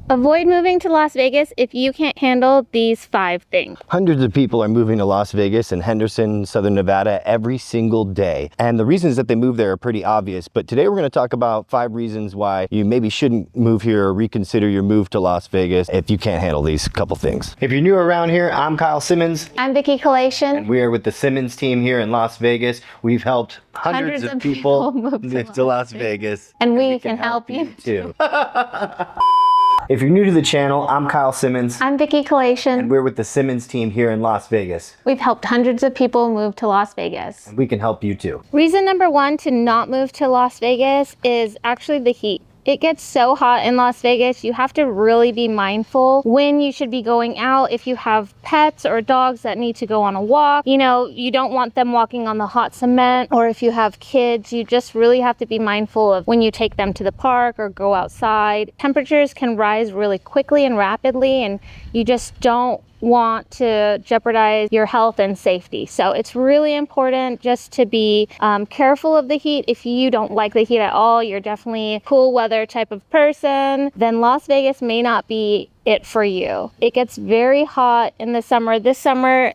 Avoid moving to Las Vegas if you can't handle these 5 things. Hundreds of people are moving to Las Vegas and Henderson, Southern Nevada every single day. And the reasons that they move there are pretty obvious. But today we're going to talk about 5 reasons why you maybe shouldn't move here or reconsider your move to Las Vegas if you can't handle these couple things. If you're new around here, I'm Kyle Simmons. I'm Relocation. And we are with the Simmons team here in Las Vegas. We've helped hundreds of people move to Las Vegas. And we can help you too. If you're new to the channel, I'm Kyle Simmons. I'm Relocation. And we're with the Simmons team here in Las Vegas. We've helped hundreds of people move to Las Vegas. And we can help you too. Reason number 1 to not move to Las Vegas is actually the heat. It gets so hot in Las Vegas, you have to really be mindful when you should be going out. If you have pets or dogs that need to go on a walk, you know, you don't want them walking on the hot cement. Or if you have kids, you just really have to be mindful of when you take them to the park or go outside. Temperatures can rise really quickly and rapidly, and you just don't want to jeopardize your health and safety. So it's really important just to be careful of the heat. If you don't like the heat at all, you're definitely a cool weather type of person, then Las Vegas may not be it for you. It gets very hot in the summer. This summer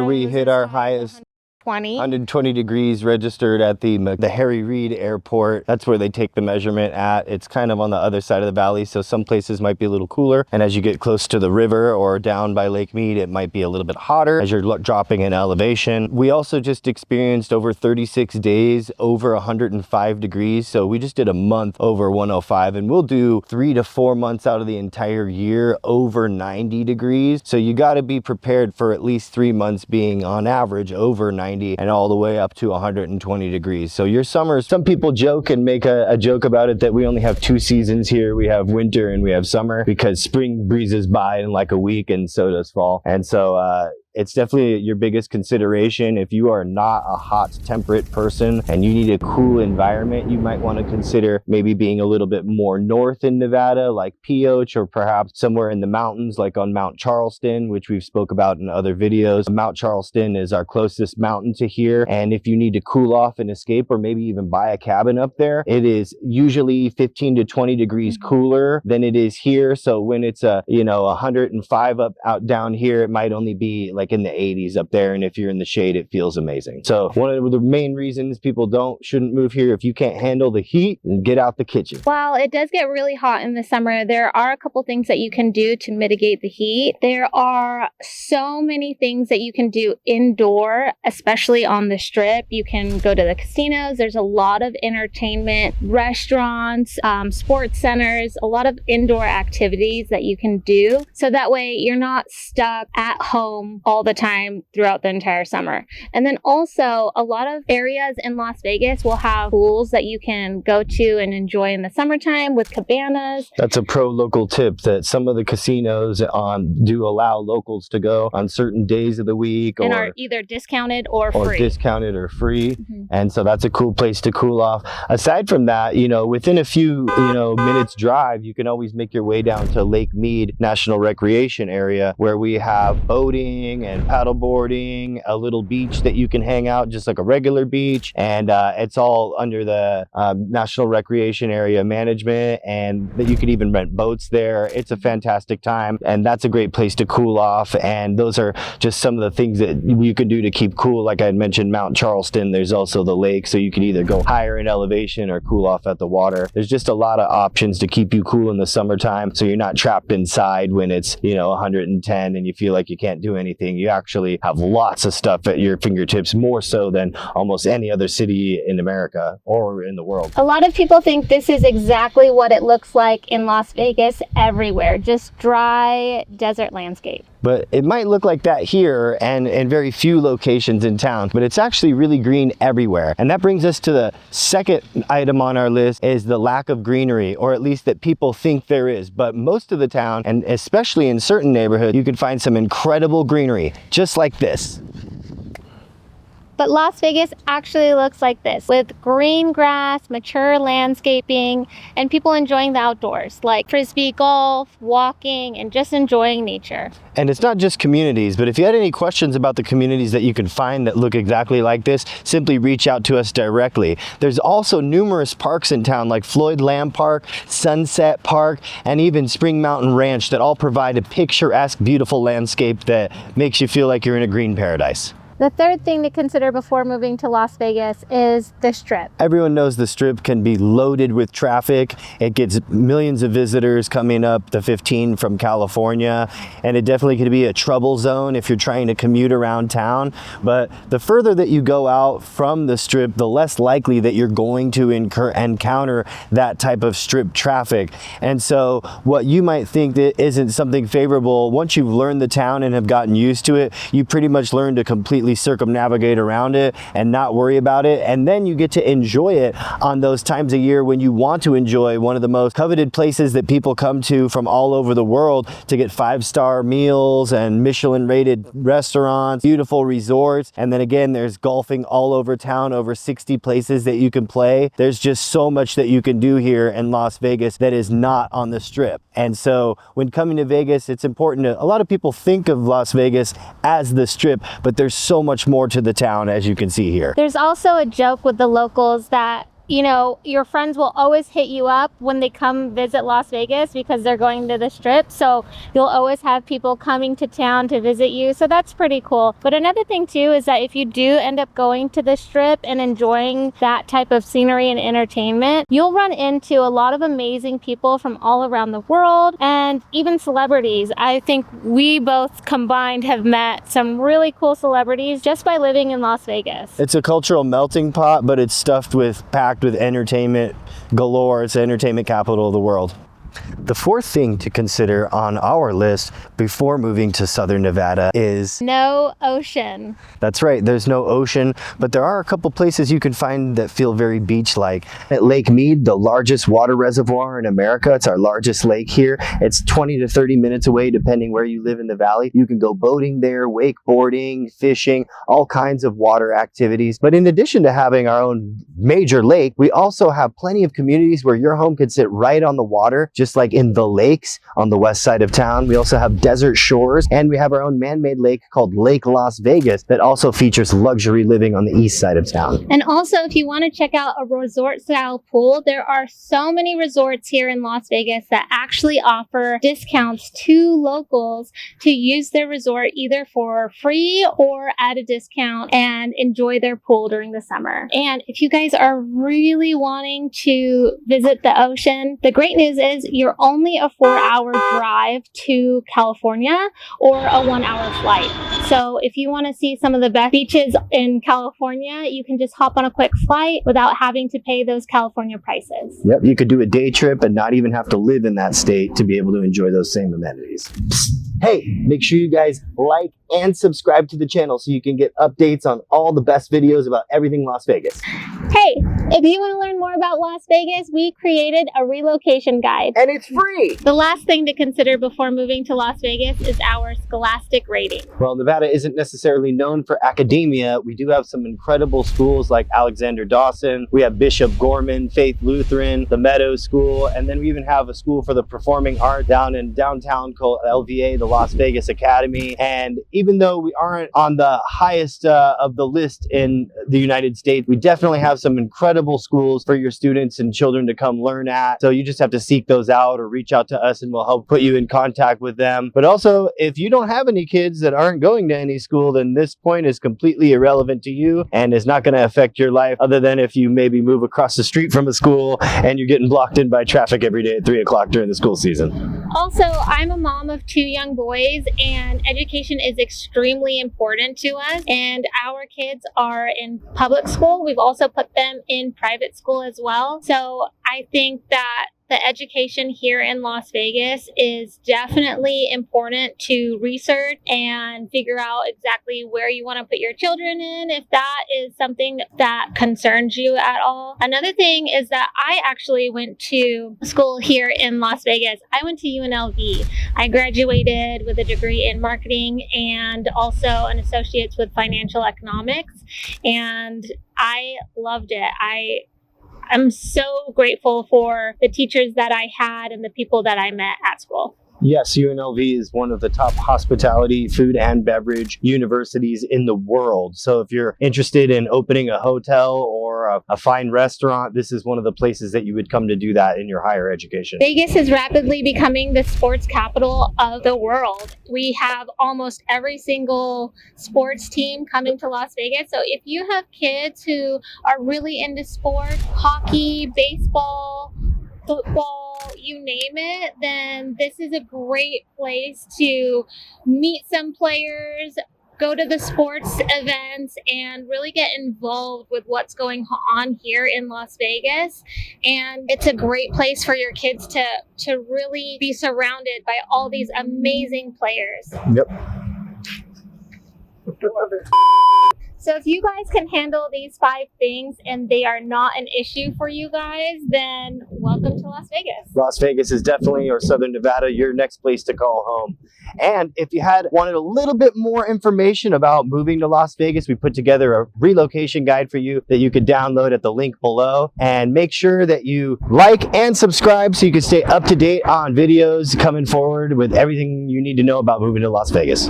we hit our highest 120 degrees registered at the Harry Reid Airport. That's where they take the measurement at. It's kind of on the other side of the valley, so some places might be a little cooler. And as you get close to the river or down by Lake Mead, it might be a little bit hotter as you're dropping in elevation. We also just experienced over 36 days over 105 degrees. So we just did a month over 105, and we'll do 3 to 4 months out of the entire year over 90 degrees. So you got to be prepared for at least 3 months being on average over 90 and all the way up to 120 degrees. So your summers, some people joke and make a joke about it that we only have 2 seasons here. We have winter and we have summer, because spring breezes by in like a week and so does fall. And so it's definitely your biggest consideration. If you are not a hot temperate person and you need a cool environment, you might want to consider maybe being a little bit more north in Nevada, like Pioche, or perhaps somewhere in the mountains like on Mount Charleston, which we've spoke about in other videos. Mount Charleston is our closest mountain to here, and if you need to cool off and escape, or maybe even buy a cabin up there, it is usually 15 to 20 degrees cooler than it is here. So when it's 105 out down here, it might only be like in the 80s up there, and if you're in the shade, it feels amazing. So one of the main reasons people shouldn't move here, if you can't handle the heat, then get out the kitchen. While it does get really hot in the summer, there are a couple things that you can do to mitigate the heat. There are so many things that you can do indoor, especially on the strip. You can go to the casinos. There's a lot of entertainment, restaurants, sports centers, a lot of indoor activities that you can do. So that way you're not stuck at home all the time throughout the entire summer. And then also a lot of areas in Las Vegas will have pools that you can go to and enjoy in the summertime with cabanas. That's a pro local tip, that some of the casinos do allow locals to go on certain days of the week, and are either discounted or free. Discounted or free. And so that's a cool place to cool off. Aside from that, within a few minutes drive, you can always make your way down to Lake Mead National Recreation Area, where we have boating and paddleboarding, a little beach that you can hang out just like a regular beach, and it's all under the National Recreation Area management, and that you could even rent boats there. It's a fantastic time, and that's a great place to cool off. And those are just some of the things that you can do to keep cool. Like I had mentioned, Mount Charleston, there's also the lake, so you can either go higher in elevation or cool off at the water. There's just a lot of options to keep you cool in the summertime, so you're not trapped inside when it's 110 and you feel like you can't do anything. You actually have lots of stuff at your fingertips, more so than almost any other city in America or in the world. A lot of people think this is exactly what it looks like in Las Vegas everywhere, just dry desert landscape. But it might look like that here and in very few locations in town, but it's actually really green everywhere. And that brings us to the second item on our list, is the lack of greenery, or at least that people think there is. But most of the town, and especially in certain neighborhoods, you can find some incredible greenery, just like this. But Las Vegas actually looks like this, with green grass, mature landscaping, and people enjoying the outdoors, like frisbee golf, walking, and just enjoying nature. And it's not just communities, but if you had any questions about the communities that you can find that look exactly like this, simply reach out to us directly. There's also numerous parks in town like Floyd Lamb Park, Sunset Park, and even Spring Mountain Ranch that all provide a picturesque, beautiful landscape that makes you feel like you're in a green paradise. The third thing to consider before moving to Las Vegas is the Strip. Everyone knows the Strip can be loaded with traffic. It gets millions of visitors coming up the 15 from California, and it definitely could be a trouble zone if you're trying to commute around town. But the further that you go out from the Strip, the less likely that you're going to encounter that type of Strip traffic. And so what you might think that isn't something favorable, once you've learned the town and have gotten used to it, you pretty much learn to completely circumnavigate around it and not worry about it, and then you get to enjoy it on those times a year when you want to enjoy one of the most coveted places that people come to from all over the world to get 5-star meals and Michelin rated restaurants, beautiful resorts, and then again there's golfing all over town, over 60 places that you can play. There's just so much that you can do here in Las Vegas that is not on the Strip. And so when coming to Vegas, it's important to, a lot of people think of Las Vegas as the Strip, but there's so much more to the town, as you can see here. There's also a joke with the locals that, you know, your friends will always hit you up when they come visit Las Vegas because they're going to the Strip. So you'll always have people coming to town to visit you. So that's pretty cool. But another thing too is that if you do end up going to the Strip and enjoying that type of scenery and entertainment, you'll run into a lot of amazing people from all around the world and even celebrities. I think we both combined have met some really cool celebrities just by living in Las Vegas. It's a cultural melting pot, but it's stuffed packed with entertainment galore. It's the entertainment capital of the world. The fourth thing to consider on our list before moving to Southern Nevada is no ocean. That's right, there's no ocean, but there are a couple places you can find that feel very beach-like. At Lake Mead, the largest water reservoir in America, it's our largest lake here. It's 20 to 30 minutes away depending where you live in the valley. You can go boating there, wakeboarding, fishing, all kinds of water activities. But in addition to having our own major lake, we also have plenty of communities where your home could sit right on the water, just like in the lakes on the west side of town. We also have desert shores, and we have our own man-made lake called Lake Las Vegas that also features luxury living on the east side of town. And also, if you want to check out a resort-style pool, there are so many resorts here in Las Vegas that actually offer discounts to locals to use their resort either for free or at a discount and enjoy their pool during the summer. And if you guys are really wanting to visit the ocean, the great news is you're only a 4-hour drive to California or a 1-hour flight. So if you want to see some of the best beaches in California, you can just hop on a quick flight without having to pay those California prices. Yep, you could do a day trip and not even have to live in that state to be able to enjoy those same amenities. Hey, make sure you guys like and subscribe to the channel so you can get updates on all the best videos about everything Las Vegas. Hey, if you want to learn more about Las Vegas, we created a relocation guide. And it's free! The last thing to consider before moving to Las Vegas is our scholastic rating. Well, Nevada isn't necessarily known for academia. We do have some incredible schools like Alexander Dawson. We have Bishop Gorman, Faith Lutheran, the Meadows School, and then we even have a school for the performing arts down in downtown called LVA, the Las Vegas Academy. And even though we aren't on the highest of the list in the United States, we definitely have some incredible schools for your students and children to come learn at. So you just have to seek those out or reach out to us and we'll help put you in contact with them. But also, if you don't have any kids that aren't going to any school, then this point is completely irrelevant to you and is not going to affect your life, other than if you maybe move across the street from a school and you're getting blocked in by traffic every day at 3 o'clock during the school season. Also, I'm a mom of 2 young boys, and education is extremely important to us, and our kids are in public school. We've also put them in private school as well. So I think that The education here in Las Vegas is definitely important to research and figure out exactly where you want to put your children in, if that is something that concerns you at all. Another thing is that I actually went to school here in Las Vegas. I went to UNLV. I graduated with a degree in marketing and also an associate's with financial economics, and I loved it. I'm so grateful for the teachers that I had and the people that I met at school. Yes, UNLV is one of the top hospitality, food and beverage universities in the world. So if you're interested in opening a hotel or a fine restaurant, this is one of the places that you would come to do that in your higher education. Vegas is rapidly becoming the sports capital of the world. We have almost every single sports team coming to Las Vegas. So if you have kids who are really into sports, hockey, baseball, football, you name it, then this is a great place to meet some players, go to the sports events, and really get involved with what's going on here in Las Vegas. And it's a great place for your kids to really be surrounded by all these amazing players. Yep. So if you guys can handle these 5 things and they are not an issue for you guys, then welcome to Las Vegas. Las Vegas is definitely, or Southern Nevada, your next place to call home. And if you wanted a little bit more information about moving to Las Vegas, we put together a relocation guide for you that you could download at the link below. And make sure that you like and subscribe so you can stay up to date on videos coming forward with everything you need to know about moving to Las Vegas.